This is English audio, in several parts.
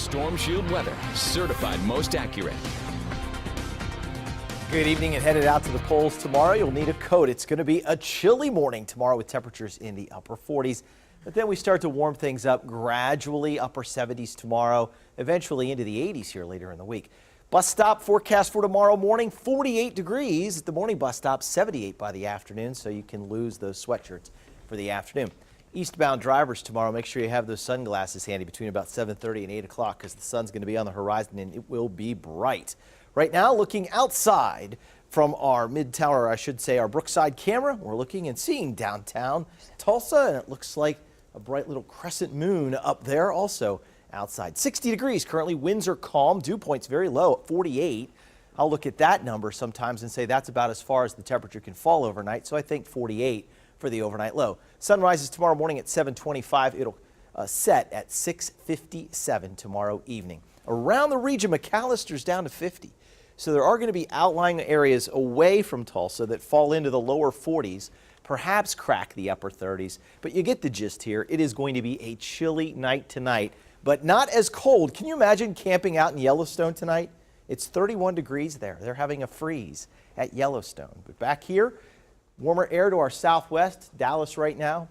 Storm Shield weather, certified most accurate. Good evening and headed out to the polls tomorrow. You'll need a coat. It's going to be a chilly morning tomorrow with temperatures in the upper 40s. But then we start to warm things up gradually, upper 70s tomorrow, eventually into the 80s here later in the week. Bus stop forecast for tomorrow morning, 48 degrees at the morning bus stop, 78 by the afternoon, so you can lose those sweatshirts for the afternoon. Eastbound drivers tomorrow, make sure you have those sunglasses handy between about 7:30 and 8 o'clock because the sun's going to be on the horizon and it will be bright. Right now, looking outside from our mid-tower, I should say our Brookside camera, we're looking and seeing downtown Tulsa, and it looks like a bright little crescent moon up there also outside. 60 degrees currently, winds are calm, dew point's very low at 48. I'll look at that number sometimes and say that's about as far as the temperature can fall overnight, so I think 48 for the overnight low. Sun rises tomorrow morning at 7:25. It'll set at 6:57 tomorrow evening. Around the region, McAllister's down to 50. So there are going to be outlying areas away from Tulsa that fall into the lower 40s, perhaps crack the upper 30s. But you get the gist here. It is going to be a chilly night tonight, but not as cold. Can you imagine camping out in Yellowstone tonight? It's 31 degrees there. They're having a freeze at Yellowstone. But back here, warmer air to our southwest, Dallas right now.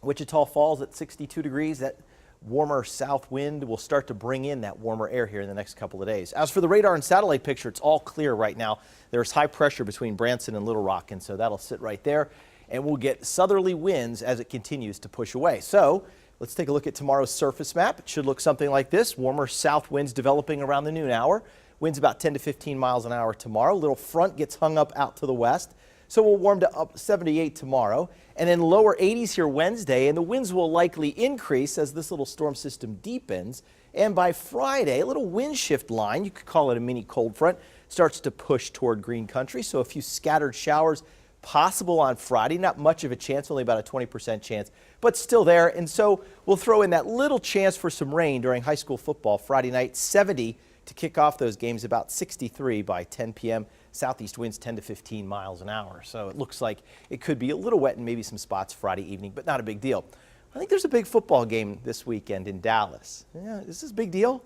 Wichita Falls at 62 degrees. That warmer south wind will start to bring in that warmer air here in the next couple of days. As for the radar and satellite picture, it's all clear right now. There's high pressure between Branson and Little Rock, and so that'll sit right there. And we'll get southerly winds as it continues to push away. So let's take a look at tomorrow's surface map. It should look something like this. Warmer south winds developing around the noon hour. Winds about 10 to 15 miles an hour tomorrow. Little front gets hung up out to the west. So we'll warm to up 78 tomorrow, and then lower 80s here Wednesday, and the winds will likely increase as this little storm system deepens. And by Friday, a little wind shift line, you could call it a mini cold front, starts to push toward green country. So a few scattered showers possible on Friday. Not much of a chance, only about a 20% chance, but still there. And so we'll throw in that little chance for some rain during high school football Friday night, 70 to kick off those games, about 63 by 10 p.m. Southeast winds 10 to 15 miles an hour. So it looks like it could be a little wet in maybe some spots Friday evening, but not a big deal. I think there's a big football game this weekend in Dallas. Yeah, is this a big deal?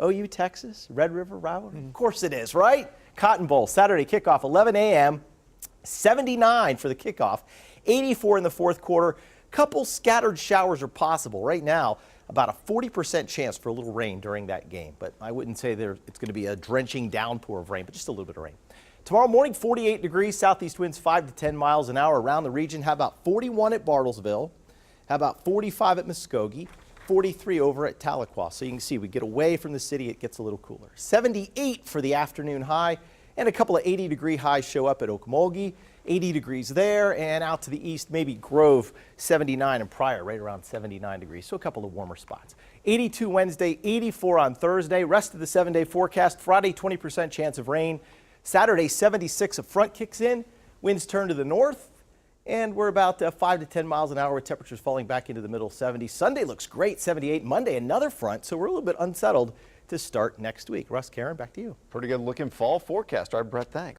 OU, Texas, Red River rivalry? Of course it is, right? Cotton Bowl, Saturday kickoff, 11 a.m., 79 for the kickoff, 84 in the fourth quarter. Couple scattered showers are possible. Right now, about a 40% chance for a little rain during that game, but I wouldn't say it's going to be a drenching downpour of rain, but just a little bit of rain. Tomorrow morning, 48 degrees, southeast winds 5 to 10 miles an hour around the region. How about 41 at Bartlesville? How about 45 at Muskogee? 43 over at Tahlequah. So you can see we get away from the city, it gets a little cooler. 78 for the afternoon high, and a couple of 80-degree highs show up at Okmulgee. 80 degrees there, and out to the east, maybe Grove, 79, and Pryor, right around 79 degrees. So a couple of warmer spots. 82 Wednesday, 84 on Thursday. Rest of the 7-day forecast. Friday, 20% chance of rain. Saturday, 76, a front kicks in. Winds turn to the north, and we're about 5 to 10 miles an hour with temperatures falling back into the middle 70s. Sunday looks great, 78. Monday, another front, so we're a little bit unsettled to start next week. Russ, Karen, back to you. Pretty good looking fall forecast. All right, Brett, thanks.